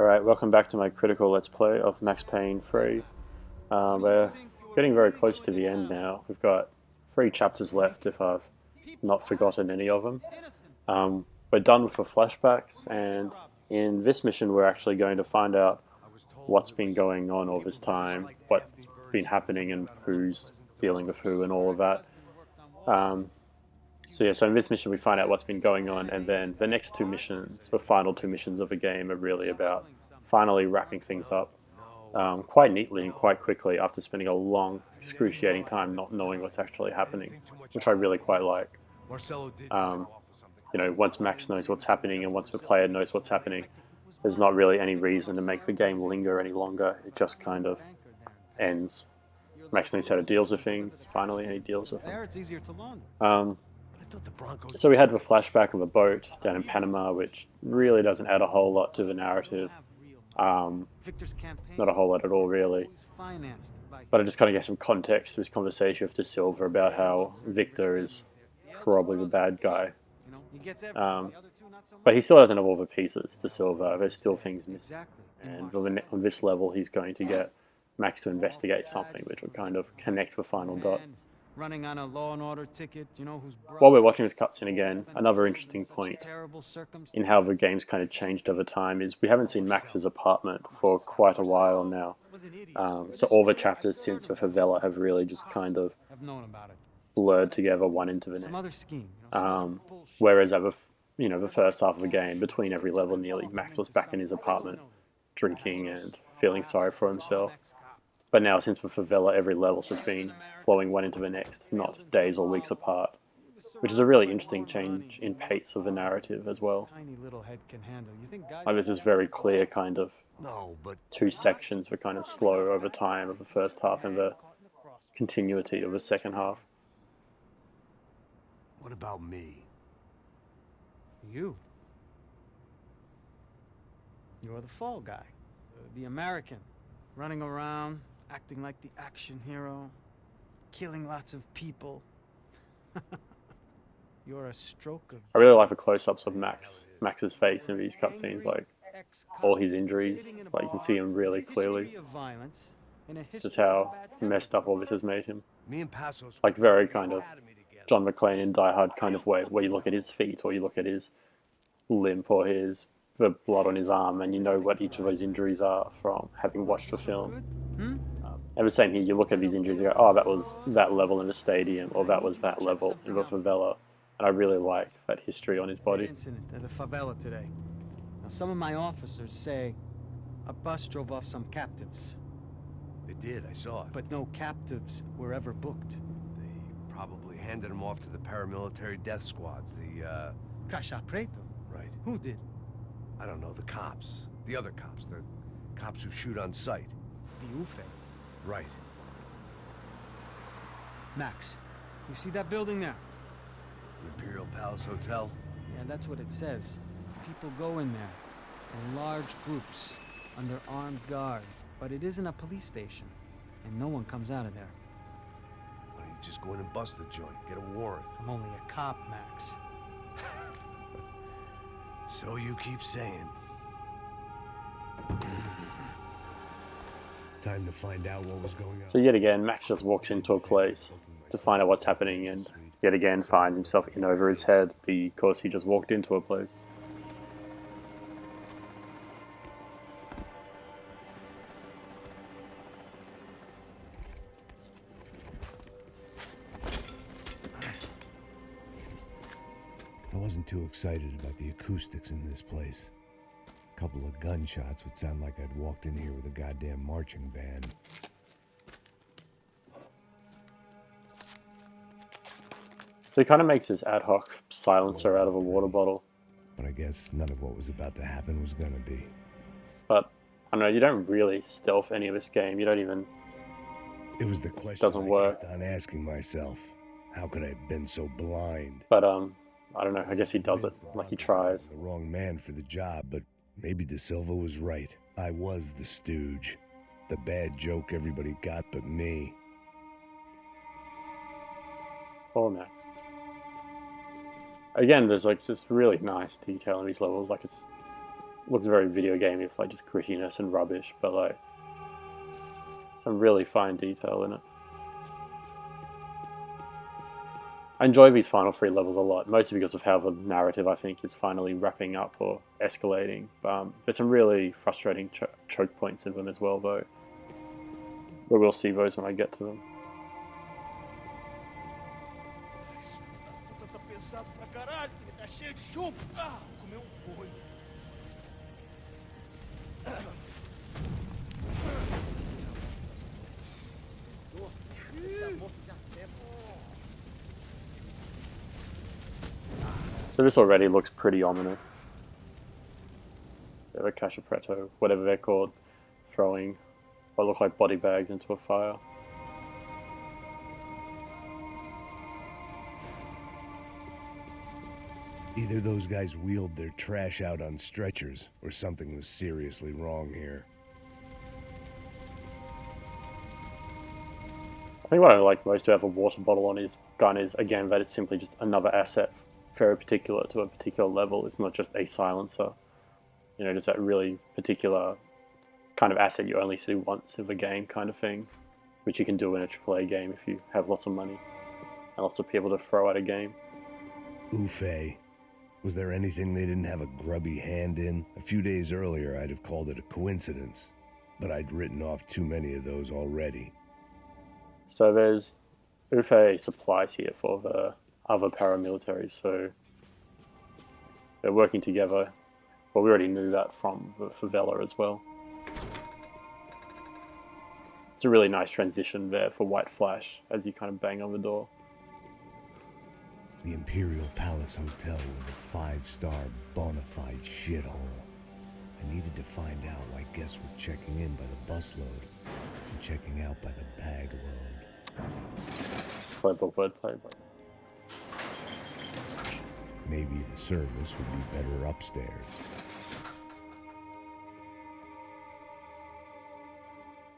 Alright, welcome back to my critical Let's Play of Max Payne 3. We're getting very close to the end now. We've got 3 chapters left if I've not forgotten any of them. We're done with the flashbacks, and in this mission we're actually going to find out what's been going on all this time, what's been happening and who's dealing with who and all of that. So in this mission we find out what's been going on, and then the next 2 missions, the final 2 missions of the game, are really about finally wrapping things up quite neatly and quite quickly after spending a long, excruciating time not knowing what's actually happening, which I really quite like. Once Max knows what's happening and once the player knows what's happening, there's not really any reason to make the game linger any longer. It just kind of ends. Max knows how to deal with things, finally, and he deals with them. So we had the flashback of a boat down in Panama, which really doesn't add a whole lot to the narrative. Not a whole lot at all, really. But I just kind of get some context to this conversation with De Silva about how Victor is probably the bad guy. But he still doesn't have all the pieces, De Silva. There's still things missing. And on this level, he's going to get Max to investigate something, which would kind of connect the final dots. Running on a law and order ticket, While we're watching this cutscene again, another interesting point in how the game's kind of changed over time is we haven't seen Max's apartment for quite a while now. So all the chapters since the favela have really just kind of blurred together one into the next. Whereas at the first half of the game, between every level nearly, Max was back in his apartment, drinking and feeling sorry for himself. But now, since the favela, every level's just been flowing one into the next, not days or weeks apart, which is a really interesting change in pace of the narrative as well. Like there's this very clear kind of 2 sections that kind of slow over time of the first half and the continuity of the second half. What about me? You're the fall guy, the American, running around, acting like the action hero, killing lots of people. You're a stroke of... I really like the close-ups of Max's face in these cutscenes, like all his injuries, like you can see him really clearly. Just how messed up all this has made him. Like very kind of John McClane in Die Hard kind of way, where you look at his feet or you look at his limp or the blood on his arm, and you know what each of those injuries are from having watched the film. And the same here, you look at these injuries and go, oh, that was that level in the stadium, or that was that level in the favela. And I really like that history on his body. Incident at the favela today. Now, some of my officers say a bus drove off some captives. They did, I saw it. But no captives were ever booked. They probably handed them off to the paramilitary death squads, the, Crash Preto? Right. Who did? I don't know, the cops. The other cops, the cops who shoot on sight. The UFE. Right. Max, you see that building there? The Imperial Palace Hotel? Yeah, that's what it says. People go in there, in large groups, under armed guard. But it isn't a police station, and no one comes out of there. Why don't you just go in and bust the joint, get a warrant? I'm only a cop, Max. So you keep saying. Time to find out what was going on. So yet again, Max just walks into a place to find out what's happening, and yet again finds himself in over his head because he just walked into a place. I wasn't too excited about the acoustics in this place. A couple of gunshots would sound like I'd walked in here with a goddamn marching band. So he kind of makes this ad hoc silencer out of a water bottle. But I guess none of what was about to happen was gonna be. But, I don't know, you don't really stealth any of this game. You don't even... It was the question doesn't work. I kept on asking myself. How could I have been so blind? But, I don't know, I guess he does it, like he tries. The wrong man for the job, but maybe De Silva was right. I was the stooge. The bad joke everybody got but me. Poor Max. Again, there's like just really nice detail in these levels. Like it's looks very video gamey with like just grittiness and rubbish, but like some really fine detail in it. I enjoy these final 3 levels a lot, mostly because of how the narrative, I think, is finally wrapping up or escalating. There's some really frustrating choke points in them as well, though. But we'll see those when I get to them. So this already looks pretty ominous. The Cachapretto, whatever they're called, throwing what look like body bags into a fire. Either those guys wheeled their trash out on stretchers, or something was seriously wrong here. I think what I like most about the water bottle on his gun is, again, that it's simply just another asset very particular to a particular level. It's not just a silencer. You know, just that really particular kind of asset you only see once in the game kind of thing, which you can do in a AAA game if you have lots of money and lots of people to throw at a game. Oof. Was there anything they didn't have a grubby hand in? A few days earlier, I'd have called it a coincidence, but I'd written off too many of those already. So there's Ufe supplies here for the other paramilitaries, so they're working together. Well, we already knew that from the favela as well. It's a really nice transition there for White Flash as you kind of bang on the door. The Imperial Palace Hotel was a 5-star bona fide shithole. I needed to find out why guests were checking in by the busload and checking out by the bag load. Clever wordplay, but maybe the service would be better upstairs.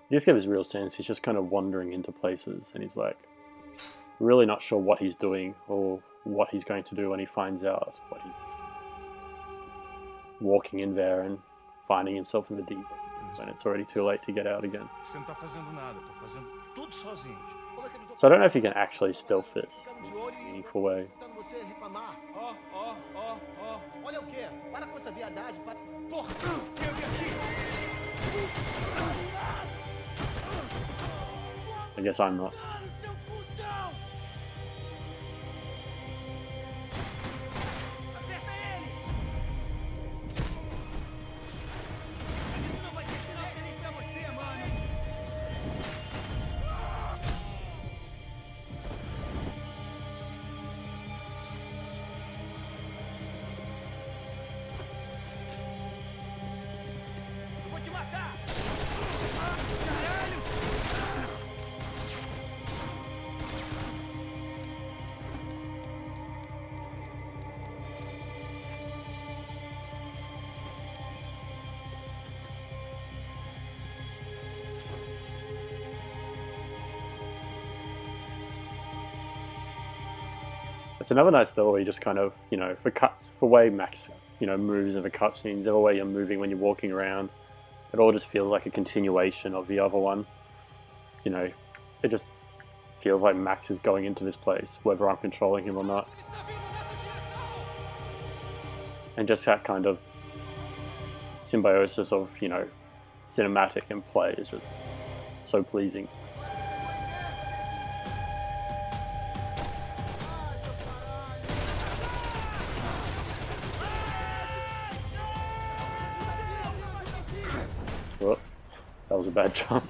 You just get his real sense. He's just kind of wandering into places, and he's like really not sure what he's doing or what he's going to do when he finds out what he's walking in there and finding himself in the deep end when it's already too late to get out again. So I don't know if you can actually stealth this in a meaningful way. I guess I'm not. It's another nice though where you just kind of, you know, for way Max, you know, moves in the cutscenes, the way you're moving when you're walking around, it all just feels like a continuation of the other one. You know, it just feels like Max is going into this place, whether I'm controlling him or not. And just that kind of symbiosis of, you know, cinematic and play is just so pleasing. Whoop, that was a bad jump.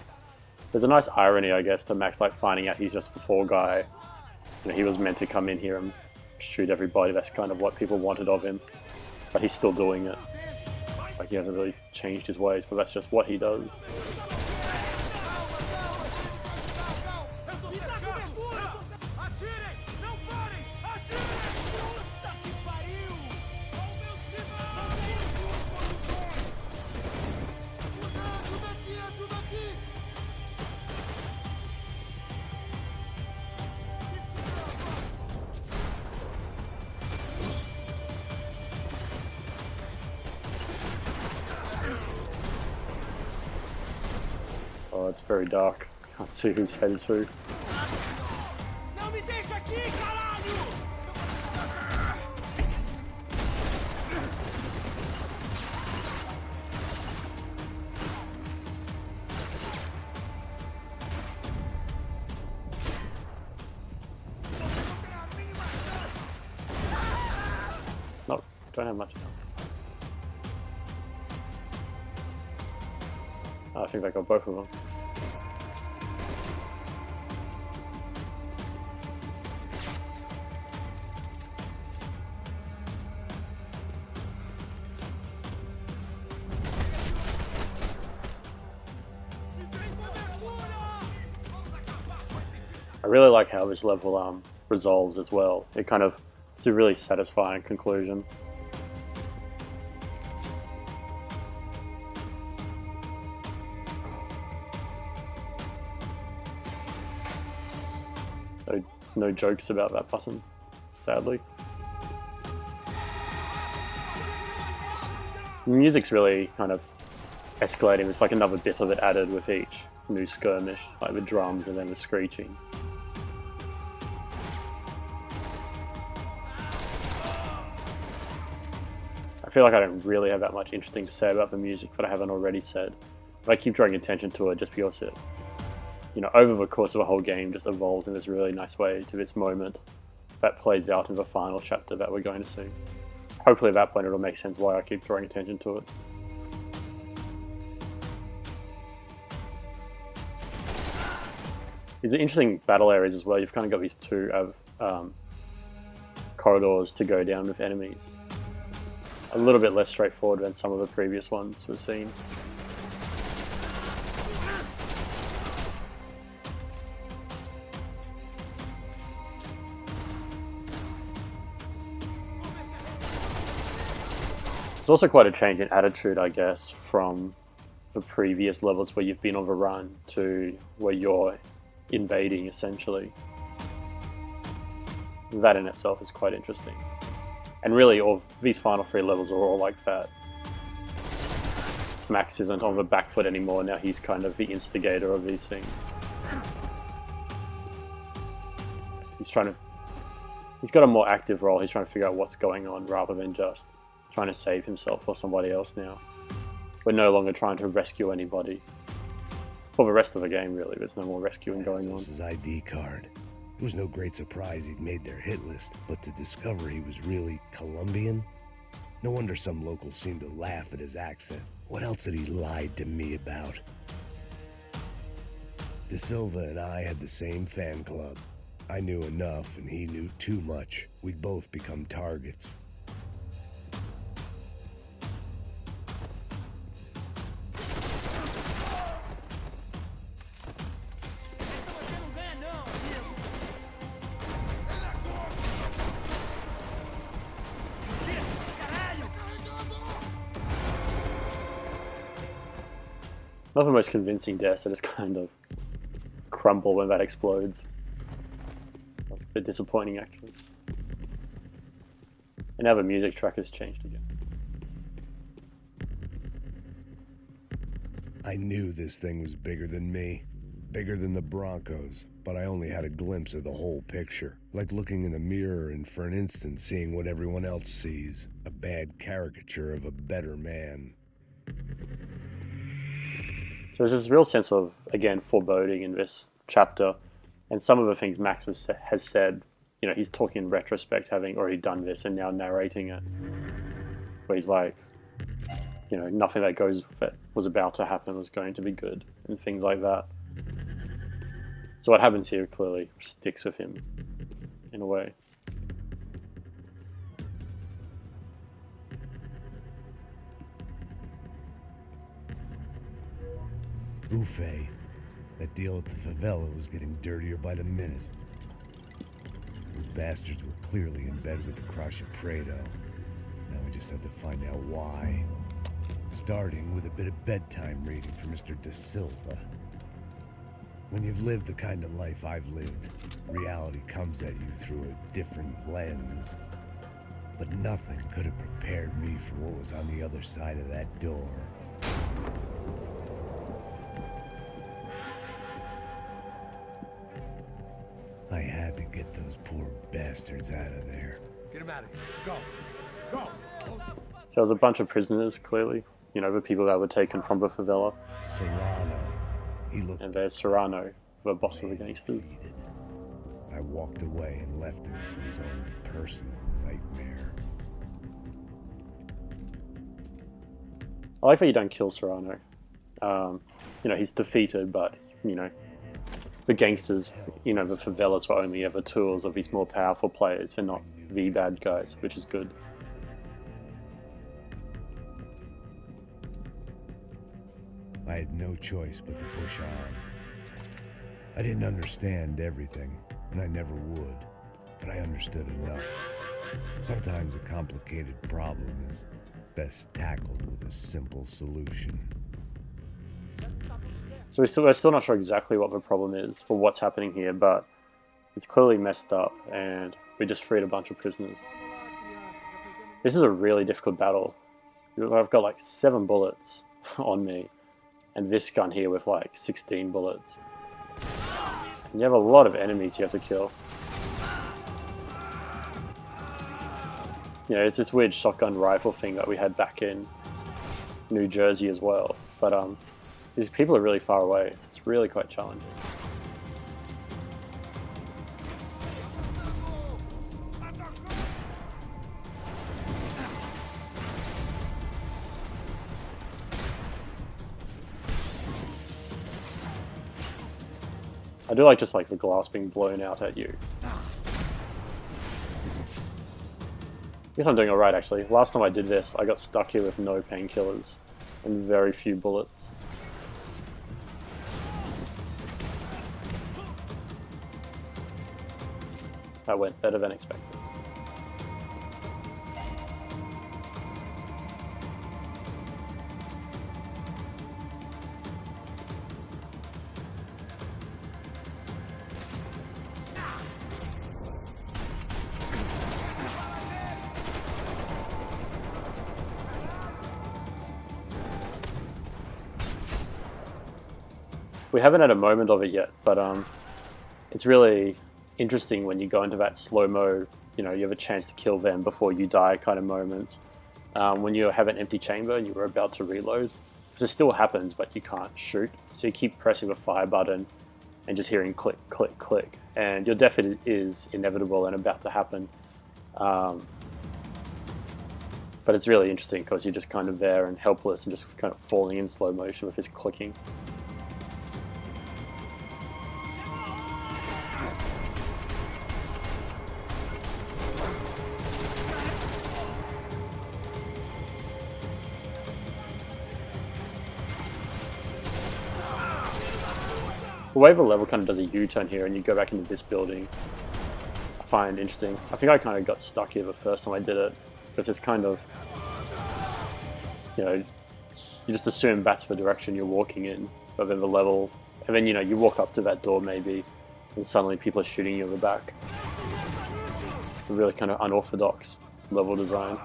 There's a nice irony, I guess, to Max like finding out he's just the fall guy. You know, he was meant to come in here and shoot everybody. That's kind of what people wanted of him, but he's still doing it. Like he hasn't really changed his ways, but that's just what he does. it's very dark. Can't see whose head is who. Não me deixa aqui, caralho! No, don't have much now. I think I got both of them. I really like how this level resolves as well. It kind of, it's a really satisfying conclusion. No jokes about that button, sadly. The music's really kind of escalating. There's like another bit of it added with each new skirmish, like the drums and then the screeching. I feel like I don't really have that much interesting to say about the music that I haven't already said. But I keep drawing attention to it just because it, you know, over the course of a whole game just evolves in this really nice way to this moment that plays out in the final chapter that we're going to see. Hopefully at that point it'll make sense why I keep drawing attention to it. These are interesting battle areas as well. You've kind of got these two corridors to go down with enemies. A little bit less straightforward than some of the previous ones we've seen. It's also quite a change in attitude, I guess, from the previous levels where you've been on the run to where you're invading, essentially. That in itself is quite interesting. And really, all these final three levels are all like that. Max isn't on the back foot anymore, now he's kind of the instigator of these things. He's got a more active role, he's trying to figure out what's going on rather than just trying to save himself or somebody else now. We're no longer trying to rescue anybody. For the rest of the game, really, there's no more rescuing going on. His ID card. It was no great surprise he'd made their hit list, but to discover he was really Colombian? No wonder some locals seemed to laugh at his accent. What else had he lied to me about? De Silva and I had the same fan club. I knew enough and he knew too much. We'd both become targets. Not the most convincing deaths, they just kind of crumble when that explodes. That's a bit disappointing, actually. And now the music track has changed again. I knew this thing was bigger than me, bigger than the Broncos, but I only had a glimpse of the whole picture, like looking in a mirror and for an instant seeing what everyone else sees, a bad caricature of a better man. So there's this real sense of, again, foreboding in this chapter, and some of the things Max has said, you know, he's talking in retrospect, having already done this and now narrating it, where he's like, you know, nothing that was about to happen was going to be good, and things like that. So what happens here clearly sticks with him, in a way. Buffet. That deal at the favela was getting dirtier by the minute. Those bastards were clearly in bed with the Crusher Prado. Now we just had to find out why. Starting with a bit of bedtime reading for Mr. De Silva. When you've lived the kind of life I've lived, reality comes at you through a different lens. But nothing could have prepared me for what was on the other side of that door. had to get those poor bastards out of there. Get him out of here. Go. Go. There was a bunch of prisoners, clearly. You know, the people that were taken from the favela. Serrano. He looked And there's Serrano, the boss of the gangsters. defeated. I walked away and left him to his own personal nightmare. I like that you don't kill Serrano. You know, he's defeated, but, you know, the gangsters, you know, the favelas were only ever tools of these more powerful players. They're not the bad guys, which is good. I had no choice but to push on. I didn't understand everything, and I never would, but I understood enough. Sometimes a complicated problem is best tackled with a simple solution. So we're still not sure exactly what the problem is or what's happening here, but it's clearly messed up, and we just freed a bunch of prisoners. This is a really difficult battle. I've got like 7 bullets on me, and this gun here with like 16 bullets. And you have a lot of enemies you have to kill. You know, it's this weird shotgun rifle thing that we had back in New Jersey as well. But these people are really far away. It's really quite challenging. I do like just like the glass being blown out at you. I guess I'm doing alright actually. Last time I did this, I got stuck here with no painkillers and very few bullets. That went better than expected. We haven't had a moment of it yet, but it's really interesting when you go into that slow-mo, you know, you have a chance to kill them before you die kind of moments. When you have an empty chamber and you're about to reload, because it still happens, but you can't shoot. So you keep pressing the fire button and just hearing click, click, click. And your death is inevitable and about to happen. But it's really interesting because you're just kind of there and helpless and just kind of falling in slow motion with this clicking. The way the level kind of does a U-turn here and you go back into this building, I find interesting. I think I kind of got stuck here the first time I did it, because it's kind of, you know, you just assume that's the direction you're walking in, but then the level, and then, you know, you walk up to that door maybe, and suddenly people are shooting you in the back. A really kind of unorthodox level design.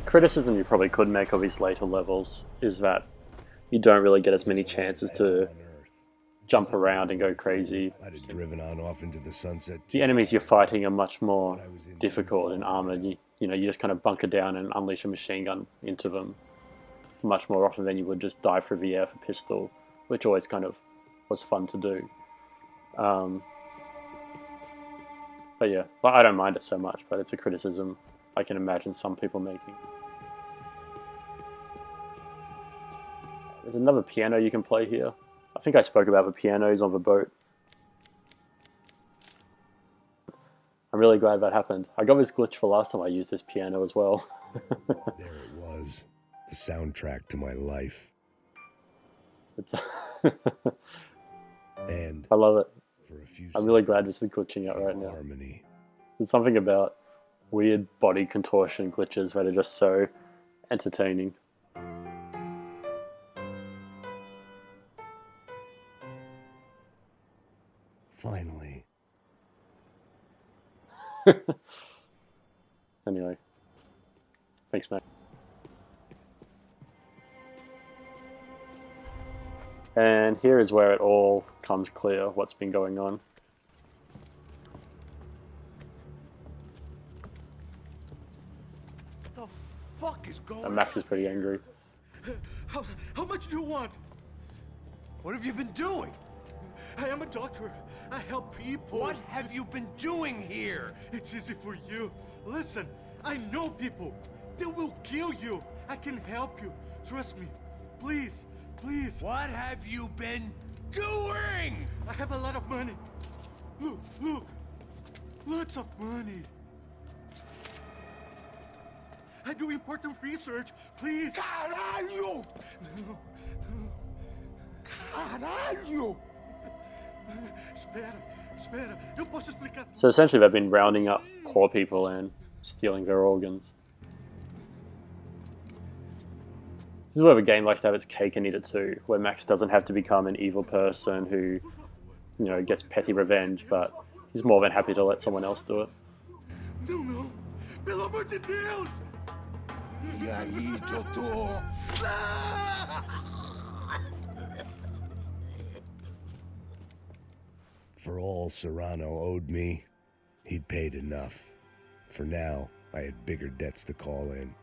Criticism you probably could make of these later levels is that you don't really get as many chances to jump around and go crazy. I'd have driven on off into the sunset. The enemies you're fighting are much more difficult and armored. You know, you just kind of bunker down and unleash a machine gun into them much more often than you would just dive through the air with a pistol, which always kind of was fun to do. But yeah, I don't mind it so much, but it's a criticism I can imagine some people making. There's another piano you can play here. I think I spoke about the pianos on the boat. I'm really glad that happened. I got this glitch for last time I used this piano as well. There it was, the soundtrack to my life. It's And I love it. for a few I'm really seconds, glad this is glitching out right now. harmony. There's something about weird body contortion glitches that are just so entertaining. Finally. Anyway, thanks, mate. And here is where it all comes clear what's been going on. The fuck is going And Max is pretty angry. How much do you want? What have you been doing? I am a doctor. I help people. What have you been doing here? It's easy for you. Listen, I know people. They will kill you. I can help you. Trust me. Please, please. What have you been doing? I have a lot of money. Look, look. Lots of money. I do important research. Please. Caralho! No, Caralho! Espera, espera. Eu posso explicar. So essentially they've been rounding up poor people and stealing their organs. This is where the game likes to have its cake and eat it too, where Max doesn't have to become an evil person who, you know, gets petty revenge, but he's more than happy to let someone else do it. Não, não. Pelo amor de Deus. E aí, doutor? For all Serrano owed me, he'd paid enough. For now, I had bigger debts to call in.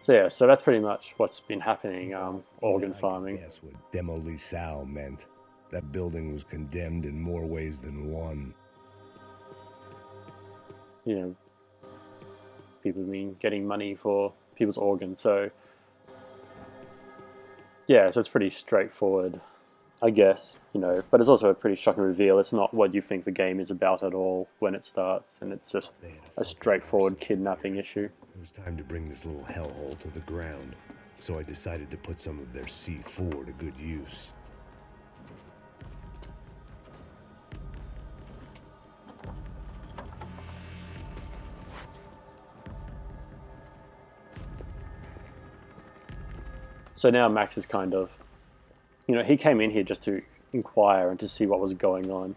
So yeah, so that's pretty much what's been happening, organ farming. That's what Demolisal meant. That building was condemned in more ways than one. You know, people have been getting money for people's organs, so yeah, so it's pretty straightforward, I guess, you know, but it's also a pretty shocking reveal. It's not what you think the game is about at all when it starts, and it's just a straightforward kidnapping issue. It was time to bring this little hellhole to the ground, so I decided to put some of their C4 to good use. So now Max is kind of, you know, he came in here just to inquire and to see what was going on,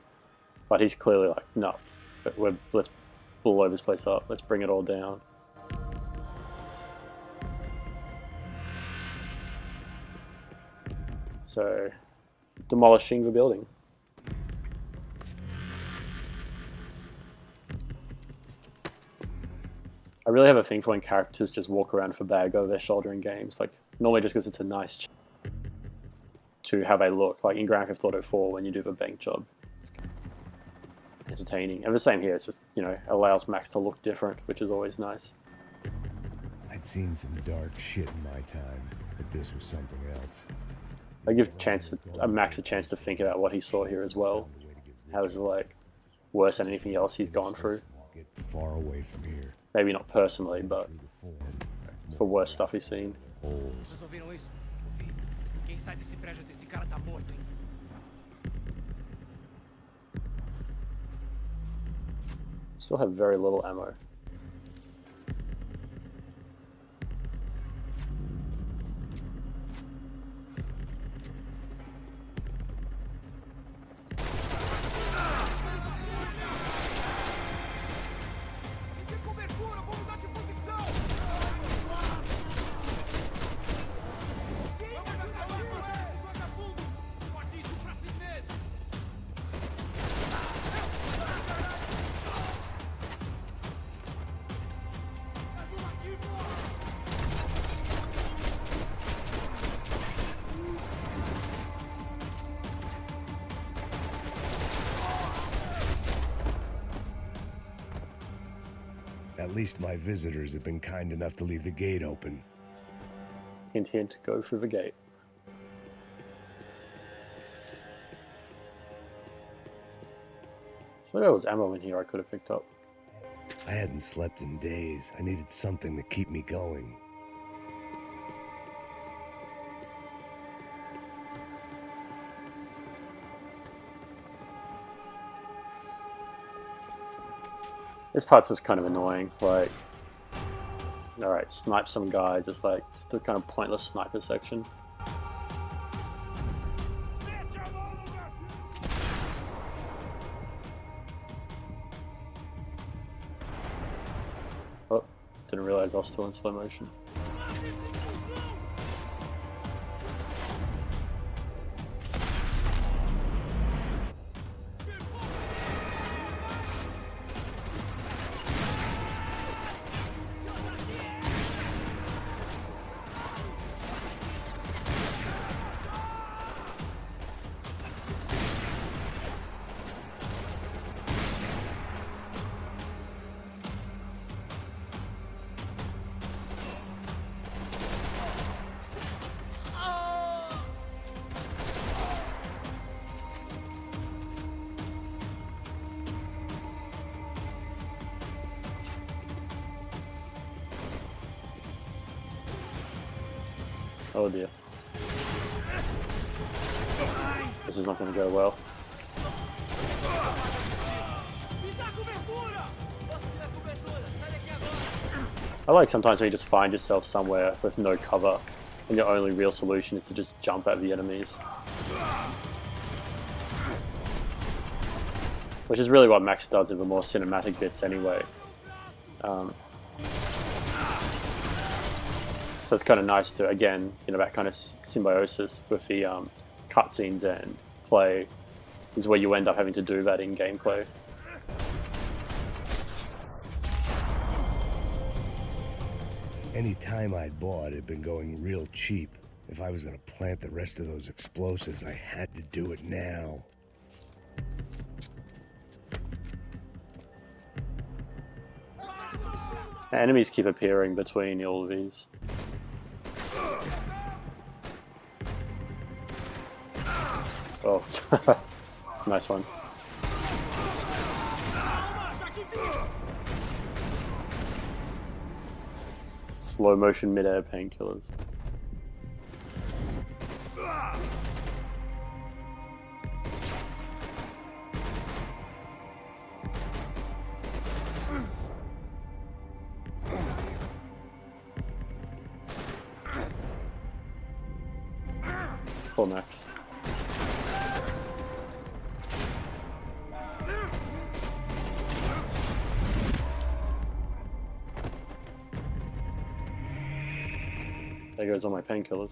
but he's clearly like, no, let's blow this place up, let's bring it all down. So, demolishing the building. I really have a thing for when characters just walk around with a bag over their shoulder in games. Like, normally just because it's a nice to how they look. Like in Grand Theft Auto 4 when you do the bank job. It's entertaining. And the same here, it's just, you know, allows Max to look different, which is always nice. I'd seen some dark shit in my time, but this was something else. I give Max a chance to think about what he saw here as well. How it's like worse than anything else he's gone through. Get far away from here. Maybe not personally, but for worse stuff he's seen. Holes. Vocês ouviram isso? Ouvi. Quem sai desse prédio desse cara tá morto, hein? Still have very little ammo. Tem cobertura, vou mudar de posição. Quem me ajuda aqui? Vagabundo! Bote isso pra si mesmo. At least my visitors have been kind enough to leave the gate open. Hint, hint, go through the gate. So there was ammo in here I could have picked up. I hadn't slept in days. I needed something to keep me going. This part's just kind of annoying, like, alright, snipe some guys, it's like, just the kind of pointless sniper section. Oh, didn't realize I was still in slow motion. Oh dear. This is not going to go well. I like sometimes when you just find yourself somewhere with no cover and your only real solution is to just jump at the enemies. Which is really what Max does in the more cinematic bits anyway. So it's kind of nice to, again, you know, that kind of symbiosis with the cutscenes and play is where you end up having to do that in gameplay. Any time I'd bought had been going real cheap. If I was going to plant the rest of those explosives, I had to do it now. Enemies keep appearing between all of these. Oh, nice one. Slow motion mid-air painkillers. Poor Max. There goes all my painkillers.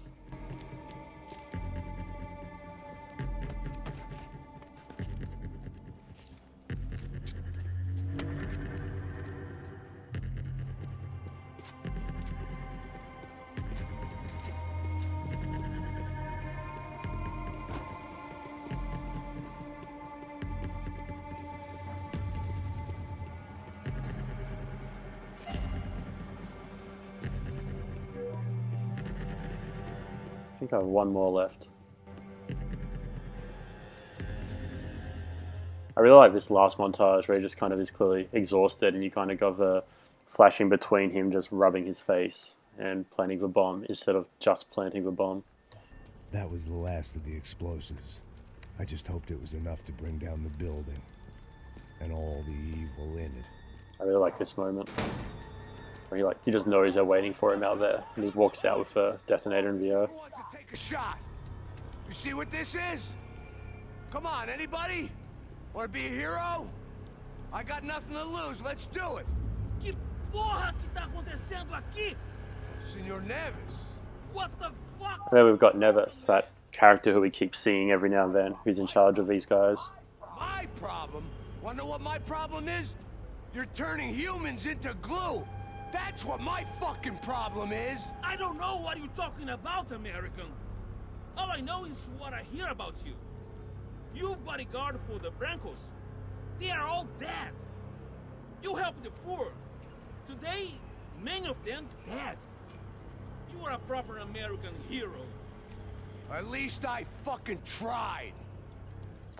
I think I have one more left. I really like this last montage where he just kind of is clearly exhausted and you kind of got the flashing between him just rubbing his face and planting the bomb instead of just planting the bomb. That was the last of the explosives. I just hoped it was enough to bring down the building and all the evil in it. I really like this moment. Where he just knows they're waiting for him out there and just walks out with a detonator in the air. Who wants to take a shot? You see what this is? Come on, anybody? Want to be a hero? I got nothing to lose. Let's do it. Que porra que tá acontecendo aqui? Senor Neves. What the fuck? And then we've got Neves, that character who we keep seeing every now and then, who's in charge of these guys. My problem? Want to know what my problem is? You're turning humans into glue. That's what my fucking problem is. I don't know what you're talking about, American. All I know is what I hear about you. You bodyguard for the Brancos. They are all dead. You help the poor. Today, many of them dead. You are a proper American hero. At least I fucking tried.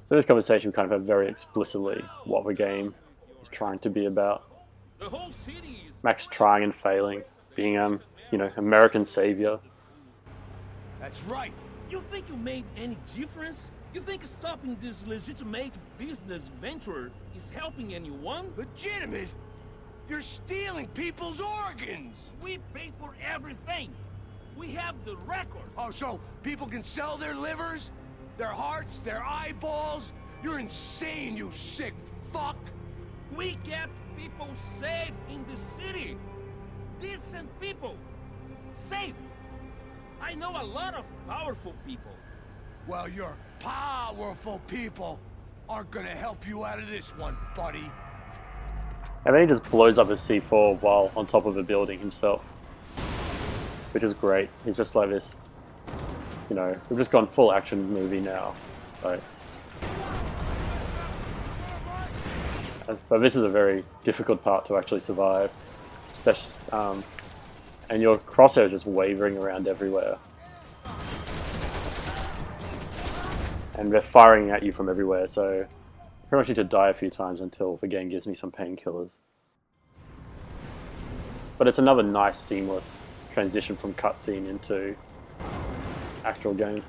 So this conversation kind of had very explicitly what the game is trying to be about. The whole city is Max trying and failing, being you know, American savior. That's right. You think you made any difference? You think stopping this legitimate business venture is helping anyone? Legitimate? You're stealing people's organs! We pay for everything. We have the record. Oh, so people can sell their livers? Their hearts? Their eyeballs? You're insane, you sick fuck! We kept people safe in the city. Decent people. Safe. I know a lot of powerful people. Well, your powerful people aren't gonna help you out of this one, buddy. And then he just blows up his C4 while on top of a building himself. Which is great. He's just like this, you know, we've just gone full action movie now. So. But this is a very difficult part to actually survive. Especially, and your crosshair is just wavering around everywhere. And they're firing at you from everywhere, so I pretty much need to die a few times until the game gives me some painkillers. But it's another nice, seamless transition from cutscene into actual game.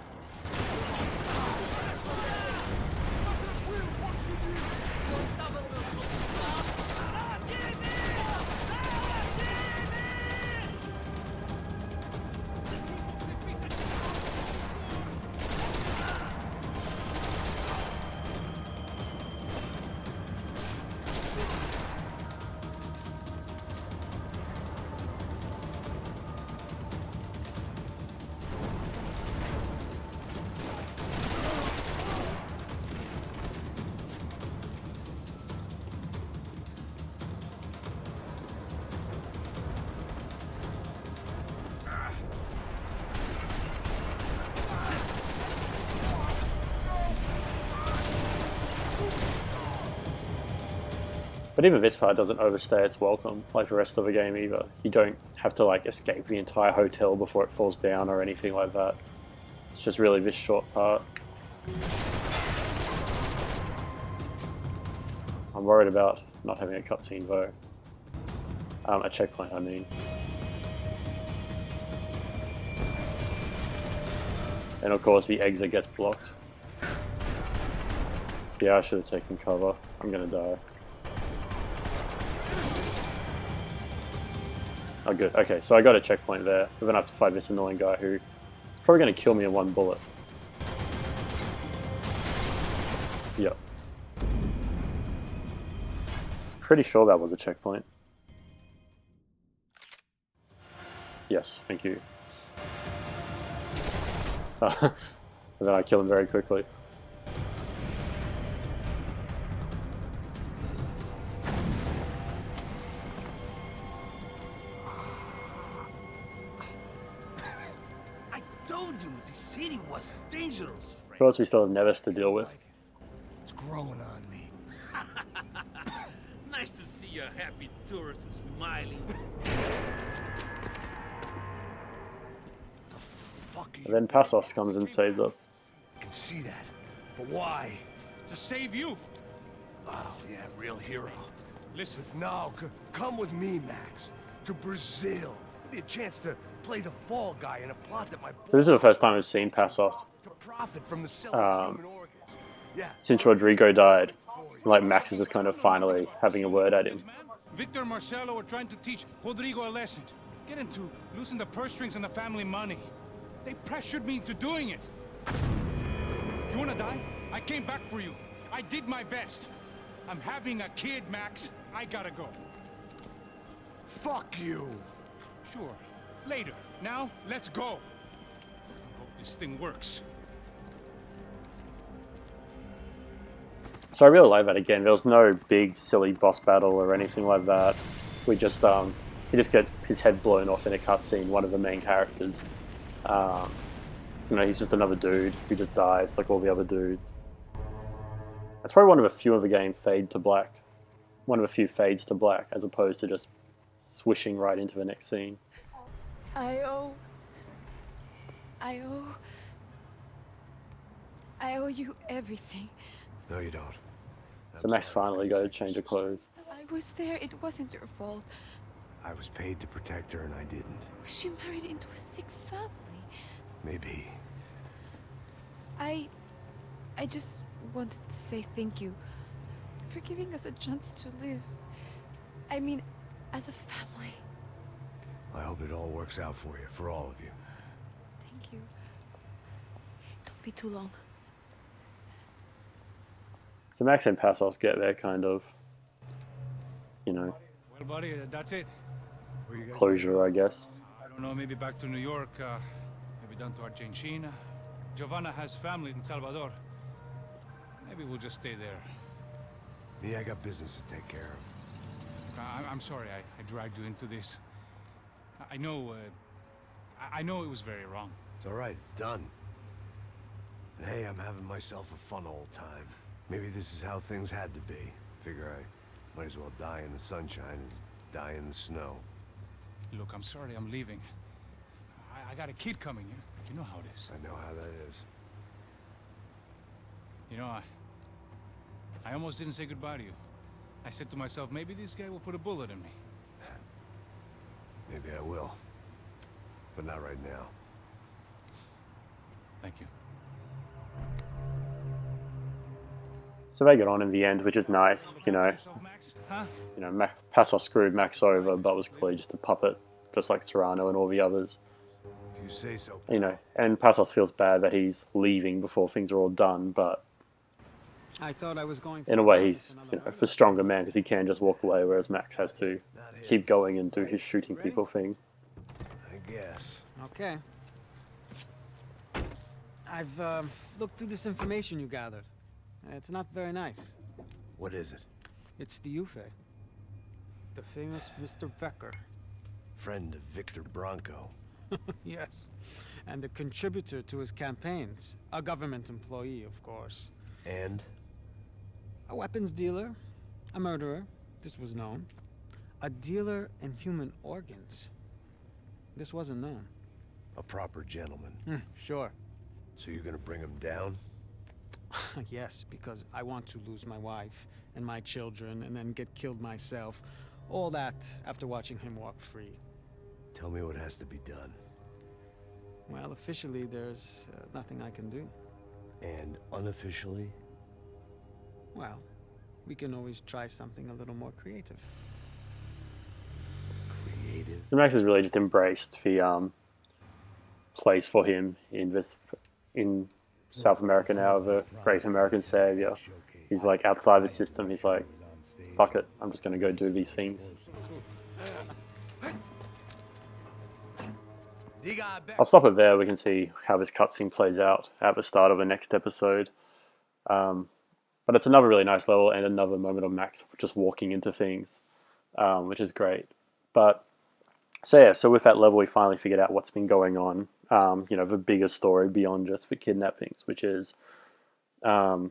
But even this part doesn't overstay its welcome, like the rest of the game either. You don't have to like escape the entire hotel before it falls down or anything like that. It's just really this short part. I'm worried about not having a cutscene though. A checkpoint, I mean. And of course the exit gets blocked. Yeah, I should have taken cover. I'm gonna die. Oh good, okay, so I got a checkpoint there. We're gonna have to fight this annoying guy who is probably gonna kill me in one bullet. Yep. Pretty sure that was a checkpoint. Yes, thank you. And then I kill him very quickly. I told you the city was dangerous, Of Frank. course we still have Nevis to deal with. It's growing on me. Nice to see a happy tourist smiling. And then Passos comes and saves us. I can see that. But why? To save you. Oh, yeah, real hero. Listen, now, come with me, Max. To Brazil. Give me a chance to play the fall guy in a plot that my So this is the first time I've seen Passos to profit from the sale of human organs. Yeah. since Rodrigo died. Like Max is just kind of finally having a word at him. Victor and Marcelo are trying to teach Rodrigo a lesson. Get him to loosen the purse strings and the family money. They pressured me into doing it. You wanna die? I came back for you. I did my best. I'm having a kid, Max. I gotta go. Fuck you. Sure. Later. Now, let's go. I hope this thing works. So I really like that again. There was no big silly boss battle or anything like that. We just he just gets his head blown off in a cutscene, one of the main characters. You know, he's just another dude who just dies like all the other dudes. That's probably one of a few of the game fade to black. One of a few fades to black as opposed to just swishing right into the next scene. I owe you everything. No, you don't. So Max finally got a change of clothes. I was there. It wasn't your fault. I was paid to protect her and I didn't. She married into a sick family. Maybe. I just wanted to say thank you for giving us a chance to live. I mean, as a family. I hope it all works out for you, for all of you. Thank you. Don't be too long. So Max and Passos get their kind of, you know, Well, buddy, that's it. closure, I guess. I don't know, maybe back to New York, maybe down to Argentina. Giovanna has family in Salvador. Maybe we'll just stay there. Me, I got business to take care of. I'm sorry I dragged you into this. I know it was very wrong. It's all right, it's done. And hey, I'm having myself a fun old time. Maybe this is how things had to be. Figure I might as well die in the sunshine as die in the snow. Look, I'm sorry I'm leaving. I got a kid coming here. You know how it is. I know how that is. You know, I almost didn't say goodbye to you. I said to myself, maybe this guy will put a bullet in me. Maybe I will. But not right now. Thank you. So they get on in the end, which is nice, you know. Huh? You know, Passos screwed Max over, but was clearly just a puppet, just like Serrano and all the others. If you say so. You know, and Passos feels bad that he's leaving before things are all done, but I thought I was going to. in a way he's, you know, the stronger man because he can just walk away, whereas Max has to keep going and do his shooting people thing. I guess. Okay. I've looked through this information you gathered. It's not very nice. What is it? It's the UFE. The famous Mr. Becker. Friend of Victor Bronco. Yes. And a contributor to his campaigns. A government employee, of course. And? A weapons dealer. A murderer. This was known. A dealer in human organs. This wasn't known. A proper gentleman. Sure. So you're gonna bring him down? Yes, because I want to lose my wife and my children and then get killed myself. All that after watching him walk free. Tell me what has to be done. Well, officially, there's nothing I can do. And unofficially? Well, we can always try something a little more creative. Creative? So Max has really just embraced the place for him in South America now, the great American savior. He's like outside the system. He's like, fuck it, I'm just going to go do these things. I'll stop it there. We can see how this cutscene plays out at the start of the next episode. But it's another really nice level and another moment of Max just walking into things, which is great. But so yeah, so with that level, we finally figured out what's been going on. You know, the bigger story beyond just the kidnappings, which is, you know,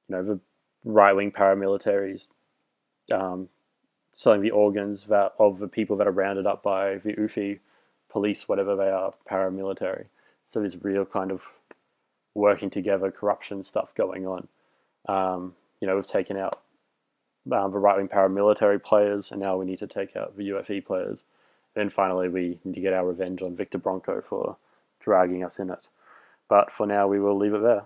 the right-wing paramilitaries selling the organs of the people that are rounded up by the UFI police, whatever they are, paramilitary. So there's real kind of working together, corruption stuff going on. You know, we've taken out the right-wing paramilitary players, and now we need to take out the UFE players. Then finally, we need to get our revenge on Victor Bronco for dragging us in it. But for now, we will leave it there.